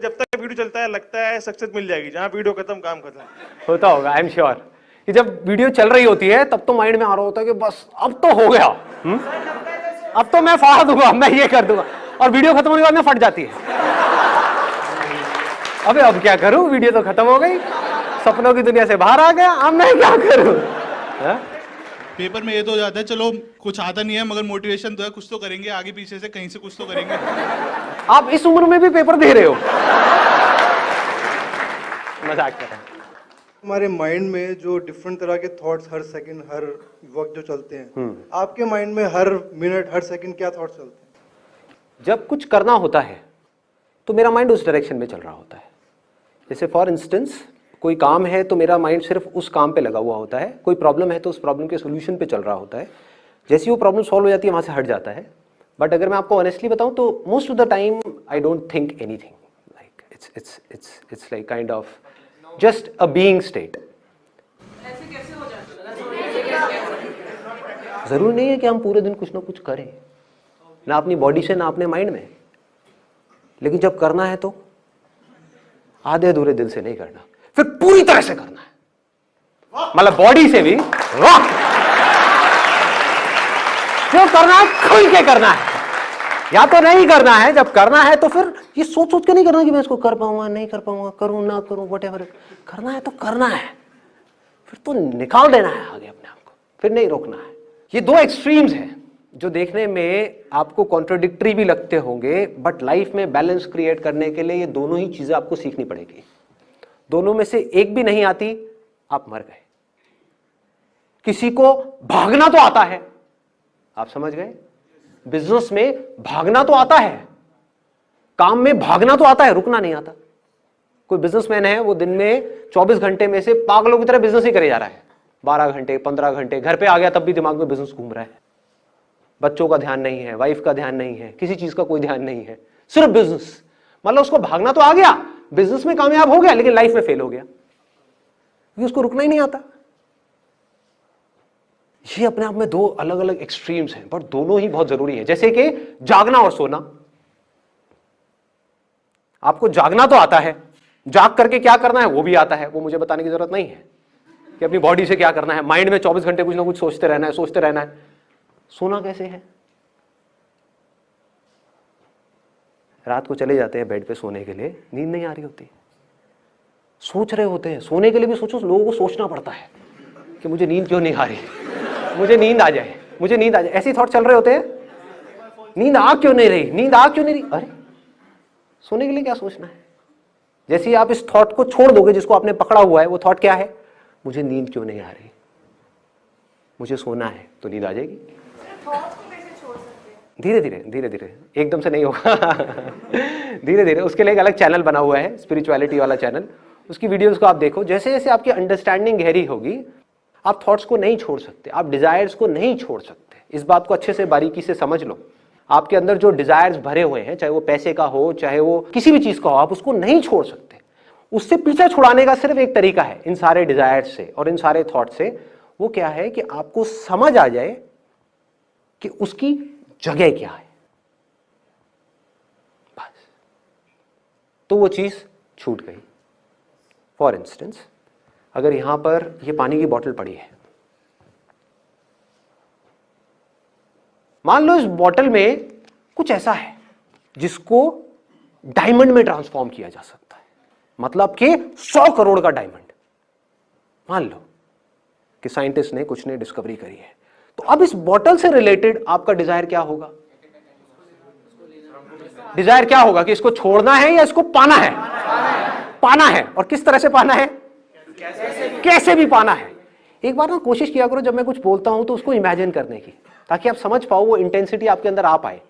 जब तक वीडियो चलता है लगता है सक्सेस मिल जाएगी, जहां वीडियो खत्म काम खत्म। होता होगा, आई एम श्योर कि जब वीडियो चल रही होती है तब तो माइंड में आ रहा होता है कि बस अब तो हो गया, अब तो मैं फाड़ दूंगा, मैं ये कर दूंगा, और वीडियो खत्म होने के बाद में फट जाती है। अबे अब क्या करूं, वीडियो तो खत्म हो गई, सपनों की दुनिया से बाहर आ गया, अब मैं क्या करूं। पेपर में ये तो हो जाता है चलो कुछ आता नहीं है मगर मोटिवेशन तो है, कुछ तो करेंगे, आगे पीछे से कहीं से कुछ तो करेंगे। आप इस उम्र में भी पेपर दे रहे हो, मजाक कर रहे हैं। हमारे माइंड में जो डिफरेंट तरह के थॉट्स हर सेकंड हर वक्त जो चलते हैं, आपके माइंड में हर मिनट हर सेकंड क्या थॉट्स चलते हैं? जब कुछ करना होता है तो मेरा माइंड उस डायरेक्शन में चल रहा होता है। जैसे फॉर इंस्टेंस कोई काम है तो मेरा माइंड सिर्फ उस काम पे लगा हुआ होता है, कोई प्रॉब्लम है तो उस प्रॉब्लम के सोल्यूशन पे चल रहा होता है। जैसे वो प्रॉब्लम सॉल्व हो जाती है वहाँ से हट जाता है। बट अगर मैं आपको ऑनेस्टली बताऊँ तो most of the time I don't think anything, like it's like kind of just a being state. जरूरी नहीं है कि हम पूरे दिन कुछ ना कुछ करें, ना अपनी बॉडी से ना अपने माइंड में, लेकिन जब करना है तो आधे अधूरे दिल से नहीं करना, फिर पूरी तरह से करना है, मतलब बॉडी से भी। वाह, जो करना है खुल के करना है, या तो नहीं करना है। जब करना है तो फिर ये सोच सोच के नहीं करना कि मैं इसको कर पाऊंगा नहीं कर पाऊंगा, करूं ना करूं, व्हाटएवर। करना है तो करना है, फिर तो निकाल देना है आगे अपने आप को, फिर नहीं रोकना है। ये दो एक्सट्रीम्स हैं जो देखने में आपको कॉन्ट्रोडिक्टरी भी लगते होंगे, बट लाइफ में बैलेंस क्रिएट करने के लिए ये दोनों ही चीजें आपको सीखनी पड़ेगी। दोनों में से एक भी नहीं आती, आप मर गए। किसी को भागना तो आता है, आप समझ गए, बिजनेस में भागना तो आता है, काम में भागना तो आता है, रुकना नहीं आता। कोई बिजनेसमैन है, वो दिन में 24 घंटे में से पागलों की तरह बिजनेस ही करे जा रहा है, 12 घंटे 15 घंटे, घर पे आ गया तब भी दिमाग में बिजनेस घूम रहा है। बच्चों का ध्यान नहीं है, वाइफ का ध्यान नहीं है, किसी चीज का कोई ध्यान नहीं है, सिर्फ बिजनेस। मतलब उसको भागना तो आ गया, बिजनेस में कामयाब हो गया, लेकिन लाइफ में फेल हो गया क्योंकि उसको रुकना ही नहीं आता। ये अपने आप में दो अलग अलग एक्सट्रीम्स हैं, बट दोनों ही बहुत जरूरी है। जैसे कि जागना और सोना। आपको जागना तो आता है, जाग करके क्या करना है वो भी आता है, वो मुझे बताने की जरूरत नहीं है कि अपनी बॉडी से क्या करना है। माइंड में 24 घंटे कुछ ना कुछ सोचते रहना है, सोचते रहना है। सोना कैसे है? रात को चले जाते हैं बेड पे सोने के लिए, नींद नहीं आ रही होती, सोच रहे होते हैं। सोने के लिए भी सोचो, लोगों को सोचना पड़ता है कि मुझे नींद क्यों नहीं आ रही, मुझे नींद आ जाए, मुझे नींद आ जाए, ऐसे थॉट चल रहे होते हैं। नींद आ क्यों नहीं रही, नींद आ क्यों नहीं रही? अरे सोने के लिए क्या सोचना है? जैसे ही आप इस थॉट को छोड़ दोगे जिसको आपने पकड़ा हुआ है, वो थॉट क्या है? मुझे नींद क्यों नहीं आ रही, मुझे सोना है, तो नींद आ जाएगी। धीरे धीरे धीरे धीरे, एकदम से नहीं होगा। धीरे धीरे। उसके लिए एक अलग चैनल बना हुआ है, स्पिरिचुअलिटी वाला चैनल, उसकी वीडियोस को आप देखो। जैसे जैसे आपकी अंडरस्टैंडिंग गहरी होगी, आप थॉट्स को नहीं छोड़ सकते, आप डिजायर्स को नहीं छोड़ सकते। इस बात को अच्छे से बारीकी से समझ लो। आपके अंदर जो डिजायर्स भरे हुए हैं, चाहे वो पैसे का हो, चाहे वो किसी भी चीज का हो, आप उसको नहीं छोड़ सकते। उससे पीछा छुड़ाने का सिर्फ एक तरीका है, इन सारे डिजायर्स से और इन सारे थॉट से। वो क्या है कि आपको समझ आ जाए कि उसकी जगह क्या है, बस, तो वो चीज छूट गई। फॉर इंस्टेंस, अगर यहां पर ये पानी की बोतल पड़ी है, मान लो इस बोतल में कुछ ऐसा है जिसको डायमंड में ट्रांसफॉर्म किया जा सकता है, मतलब कि 100 करोड़ का डायमंड। मान लो कि साइंटिस्ट ने कुछ ने डिस्कवरी करी है, तो अब इस बोतल से रिलेटेड आपका डिजायर क्या होगा? डिजायर क्या होगा कि इसको छोड़ना है या इसको पाना है? पाना है। और किस तरह से पाना है? कैसे भी पाना है। एक बार ना कोशिश किया करो जब मैं कुछ बोलता हूं तो उसको इमेजिन करने की, ताकि आप समझ पाओ, वो इंटेंसिटी आपके अंदर आ पाए,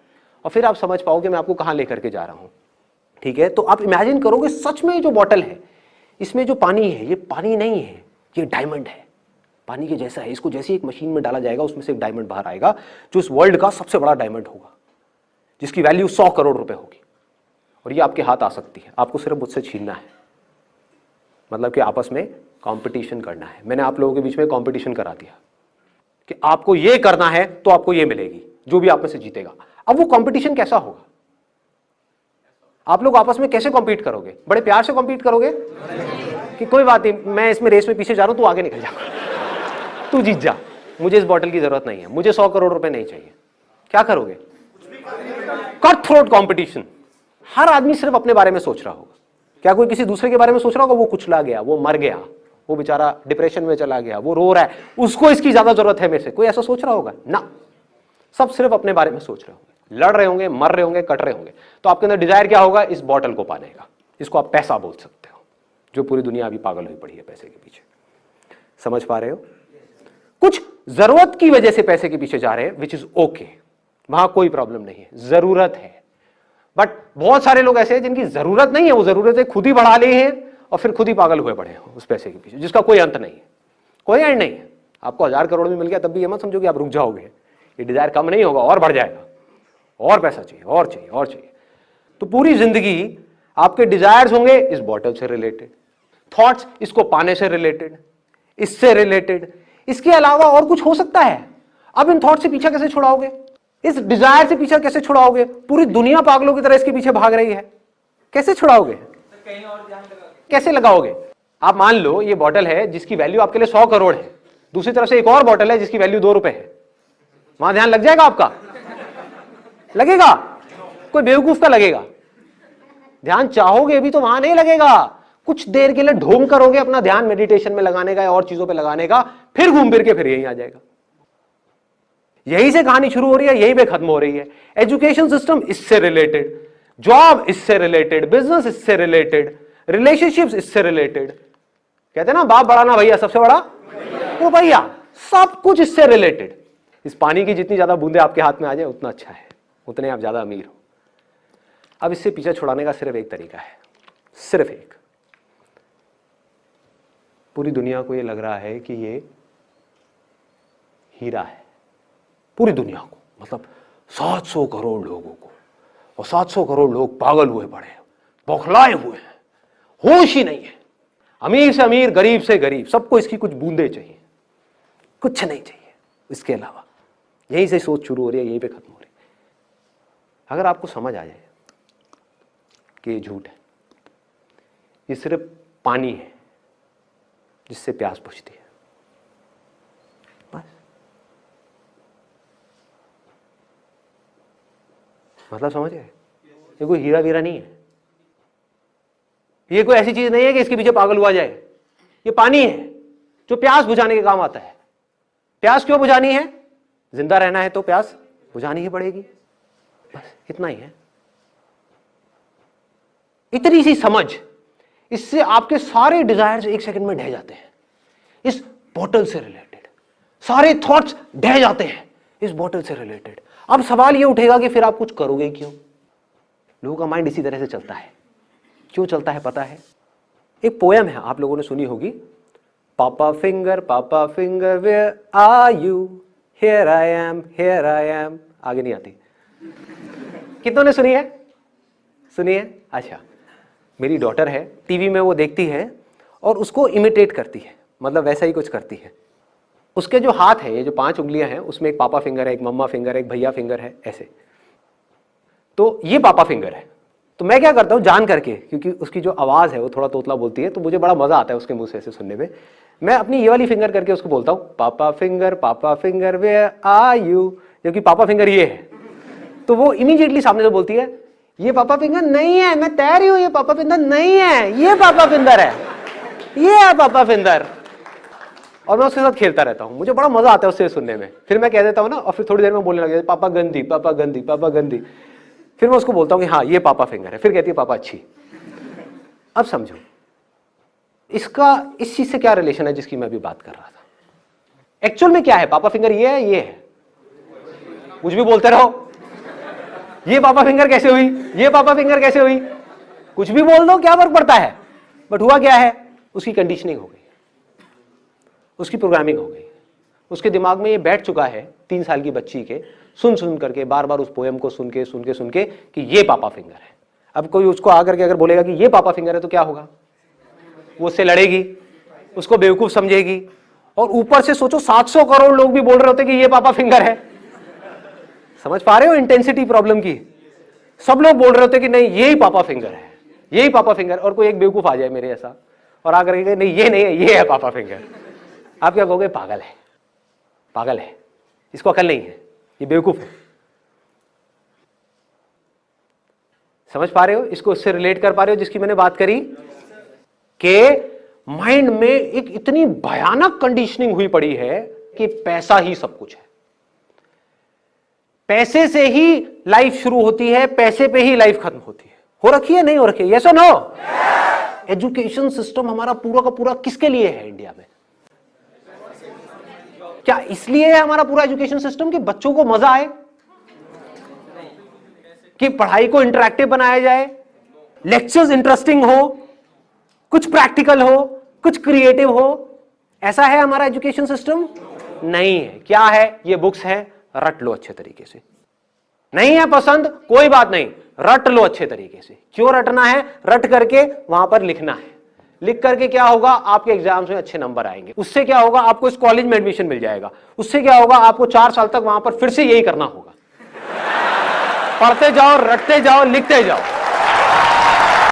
और फिर आप समझ पाओ कि मैं आपको कहां लेकर के जा रहा हूं। ठीक है, तो आप इमेजिन करो कि सच में जो बोतल है, इसमें जो पानी है, ये पानी नहीं है, ये डायमंड है, पानी के जैसा है। इसको जैसे एक मशीन में डाला जाएगा, उसमें से एक डायमंड बाहर आएगा, जो इस वर्ल्ड का सबसे बड़ा डायमंड होगा, जिसकी वैल्यू 100 करोड़ रुपए होगी। और ये आपके हाथ आ सकती है, आपको सिर्फ मुझसे छीनना है। मतलब कि आपस में कंपटीशन करना है। मैंने आप लोगों के बीच में कंपटीशन करा दिया कि आपको ये करना है तो आपको ये मिलेगी, जो भी आप में से जीतेगा। अब वो कंपटीशन कैसा होगा? आप लोग आपस में कैसे कॉम्पीट करोगे? बड़े प्यार से कॉम्पीट करोगे कि कोई बात नहीं, मैं इसमें रेस में पीछे जा रहा हूं, तू आगे निकल जा, तू जीत जा, मुझे इस बॉटल की जरूरत नहीं है, मुझे 100 करोड़ रुपए नहीं चाहिए। क्या करोगे? Cut throat competition. हर आदमी सिर्फ अपने बारे में सोच रहा होगा। क्या कोई किसी दूसरे के बारे में सोच रहा होगा? वो कुचला गया, वो मर गया, वो बेचारा डिप्रेशन में चला गया, वो रो रहा है, उसको इसकी ज्यादा जरूरत है मेरे से, कोई ऐसा सोच रहा होगा? ना, सब सिर्फ अपने बारे में सोच रहे होंगे, लड़ रहे होंगे, मर रहे होंगे, कट रहे होंगे। तो आपके अंदर डिजायर क्या होगा? इस बॉटल को पाने का। इसको आप पैसा बोल सकते हो, जो पूरी दुनिया अभी पागल हुई पड़ी है पैसे के पीछे। समझ पा रहे हो? कुछ जरूरत की वजह से पैसे के पीछे जा रहे हैं, विच इज ओके, वहां कोई प्रॉब्लम नहीं है, जरूरत है। बट बहुत सारे लोग ऐसे हैं जिनकी जरूरत नहीं है, वो जरूरतें खुद ही बढ़ा लिए हैं और फिर खुद ही पागल हुए पड़े हैं उस पैसे के पीछे, जिसका कोई अंत नहीं है, कोई एंड नहीं है। आपको 1000 करोड़ भी मिल गया तब भी ये मत समझो कि आप रुक जाओगे, ये डिजायर कम नहीं होगा, और बढ़ जाएगा, और पैसा चाहिए, और चाहिए, और चाहिए। तो पूरी जिंदगी आपके डिजायर्स होंगे इस बॉटल से रिलेटेड, थॉट्स इसको पाने से रिलेटेड, इससे रिलेटेड, इसके अलावा और कुछ हो सकता है। अब इन थॉट से पीछा कैसे छुड़ाओगे? इस डिजायर से पीछा कैसे छुड़ाओगे? पूरी दुनिया पागलों की तरह इसके पीछे भाग रही है, कैसे छुड़ाओगे? कैसे लगाओगे? आप मान लो ये बॉटल है जिसकी वैल्यू आपके लिए 100 करोड़ है, दूसरी तरफ से एक और बॉटल है जिसकी वैल्यू 2 रुपए है, वहां ध्यान लग जाएगा आपका? लगेगा? कोई बेवकूफ का लगेगा। ध्यान चाहोगे भी तो वहां नहीं लगेगा, कुछ देर के लिए ढोंग करोगे अपना ध्यान मेडिटेशन में लगाने का या और चीजों पे लगाने का, फिर घूम फिर के फिर यहीं आ जाएगा। यहीं से कहानी शुरू हो रही है, यहीं पे खत्म हो रही है। एजुकेशन सिस्टम इससे रिलेटेड, जॉब इससे रिलेटेड, बिजनेस इससे रिलेटेड, रिलेशनशिप्स इससे रिलेटेड। कहते हैं ना बाप बड़ा ना भैया, सबसे बड़ा वो भैया, सब कुछ इससे रिलेटेड। इस पानी की जितनी ज्यादा बूंदे आपके हाथ में आ जाए उतना अच्छा है, उतने आप ज्यादा अमीर हो। अब इससे पीछे छुड़ाने का सिर्फ एक तरीका है, सिर्फ एक। पूरी दुनिया को ये लग रहा है कि ये हीरा है, पूरी दुनिया को, मतलब 700 करोड़ लोगों को, और 700 करोड़ लोग पागल हुए पड़े हैं, बौखलाए हुए हैं, होश ही नहीं है। अमीर से अमीर, गरीब से गरीब, सबको इसकी कुछ बूंदे चाहिए, कुछ नहीं चाहिए इसके अलावा। यहीं से सोच शुरू हो रही है, यहीं पे खत्म हो रही है। अगर आपको समझ आ जाए कि ये झूठ है, ये सिर्फ पानी है जिससे प्यास बुझती है, बस। मतलब समझ गए? ये कोई हीरा वीरा नहीं है, ये कोई ऐसी चीज नहीं है कि इसके पीछे पागल हुआ जाए। ये पानी है जो प्यास बुझाने के काम आता है। प्यास क्यों बुझानी है? जिंदा रहना है तो प्यास बुझानी ही पड़ेगी, बस इतना ही है। इतनी सी समझ, इससे आपके सारे डिजायर्स एक सेकंड में ढह जाते हैं। इस बोतल से रिलेटेड सारे थॉट्स ढह जाते हैं इस बोतल से रिलेटेड। अब सवाल ये उठेगा कि फिर आप कुछ करोगे क्यों? लोगों का माइंड इसी तरह से चलता है। क्यों चलता है पता है? एक पोयम है, आप लोगों ने सुनी होगी, papa finger where are you, here I am. आगे नहीं आती। कितनों ने सुनी है? सुनी है? अच्छा, मेरी डॉटर है, टीवी में वो देखती है और उसको इमिटेट करती है, मतलब वैसा ही कुछ करती है। उसके जो हाथ है, ये जो 5 उंगलियां हैं, उसमें एक पापा फिंगर है, एक मम्मा फिंगर है, एक भैया फिंगर है, ऐसे। तो ये पापा फिंगर है। तो मैं क्या करता हूँ जान करके, क्योंकि उसकी जो आवाज़ है वो थोड़ा तोतला बोलती है, तो मुझे बड़ा मजा आता है उसके मुंह से ऐसे सुनने में। मैं अपनी ये वाली फिंगर करके उसको बोलता हूँ पापा फिंगर वेयर आर यू, जबकि पापा फिंगर ये है। तो वो इमीडिएटली सामने से बोलती है ये पापा फिंगर नहीं है, मैं तैर रही हूँ, ये पापा फिंगर नहीं है, ये पापा फिंगर है, ये है पापा फिंगर। और मैं उसके साथ खेलता रहता हूँ, मुझे बड़ा मजा आता है उससे सुनने में। फिर मैं कह देता हूँ ना, और फिर थोड़ी देर में बोलने लग जाता पापा गंदी, पापा गंदी, पापा गंदी। फिर मैं उसको बोलता हूँ कि हाँ ये पापा फिंगर है, फिर कहती है पापा अच्छी। अब समझो इसका इस चीज से क्या रिलेशन है जिसकी मैं अभी बात कर रहा था। एक्चुअल में क्या है? पापा फिंगर ये है, ये है, कुछ भी बोलते रहो। ये पापा फिंगर कैसे हुई, ये पापा फिंगर कैसे हुई, कुछ भी बोल दो, क्या फर्क पड़ता है। बट हुआ क्या है, उसकी कंडीशनिंग हो गई, उसकी प्रोग्रामिंग हो गई, उसके दिमाग में ये बैठ चुका है 3 साल की बच्ची के, सुन करके बार बार उस पोएम को सुन के कि ये पापा फिंगर है। अब कोई उसको आकर के अगर बोलेगा कि ये पापा फिंगर है तो क्या होगा? वो उससे लड़ेगी, उसको बेवकूफ समझेगी। और ऊपर से सोचो 700 करोड़ लोग भी बोल रहे होते कि ये पापा फिंगर है। समझ पा रहे हो इंटेंसिटी प्रॉब्लम की? सब लोग बोल रहे होते कि नहीं यही पापा फिंगर है, यही पापा फिंगर, और कोई एक बेवकूफ आ जाए मेरे ऐसा और आकर के नहीं ये नहीं है, ये है पापा फिंगर, आप क्या कहोगे? पागल है, पागल है, इसको अकल नहीं है, ये बेवकूफ है। समझ पा रहे हो? इसको इससे रिलेट कर पा रहे हो जिसकी मैंने बात करी कि माइंड में एक इतनी भयानक कंडीशनिंग हुई पड़ी है कि पैसा ही सब कुछ है, पैसे से ही लाइफ शुरू होती है, पैसे पे ही लाइफ खत्म होती है। हो रखी है, नहीं हो रखी है? यस और नो? एजुकेशन सिस्टम हमारा पूरा का पूरा किसके लिए है इंडिया में? क्या इसलिए है हमारा पूरा एजुकेशन सिस्टम कि बच्चों को मजा आए, कि पढ़ाई को इंटरैक्टिव बनाया जाए, लेक्चर्स इंटरेस्टिंग हो, कुछ प्रैक्टिकल हो, कुछ क्रिएटिव हो? ऐसा है हमारा एजुकेशन सिस्टम? नहीं है। क्या है? ये बुक्स है, रट लो अच्छे तरीके से। नहीं है पसंद, कोई बात नहीं, रट लो अच्छे तरीके से। क्यों रटना है? रट करके वहां पर लिखना है। लिख करके क्या होगा? आपके एग्जाम्स में अच्छे नंबर आएंगे। उससे क्या होगा? आपको इस कॉलेज में एडमिशन मिल जाएगा। उससे क्या होगा? आपको 4 साल तक वहां पर फिर से यही करना होगा, पढ़ते जाओ, रटते जाओ, लिखते जाओ।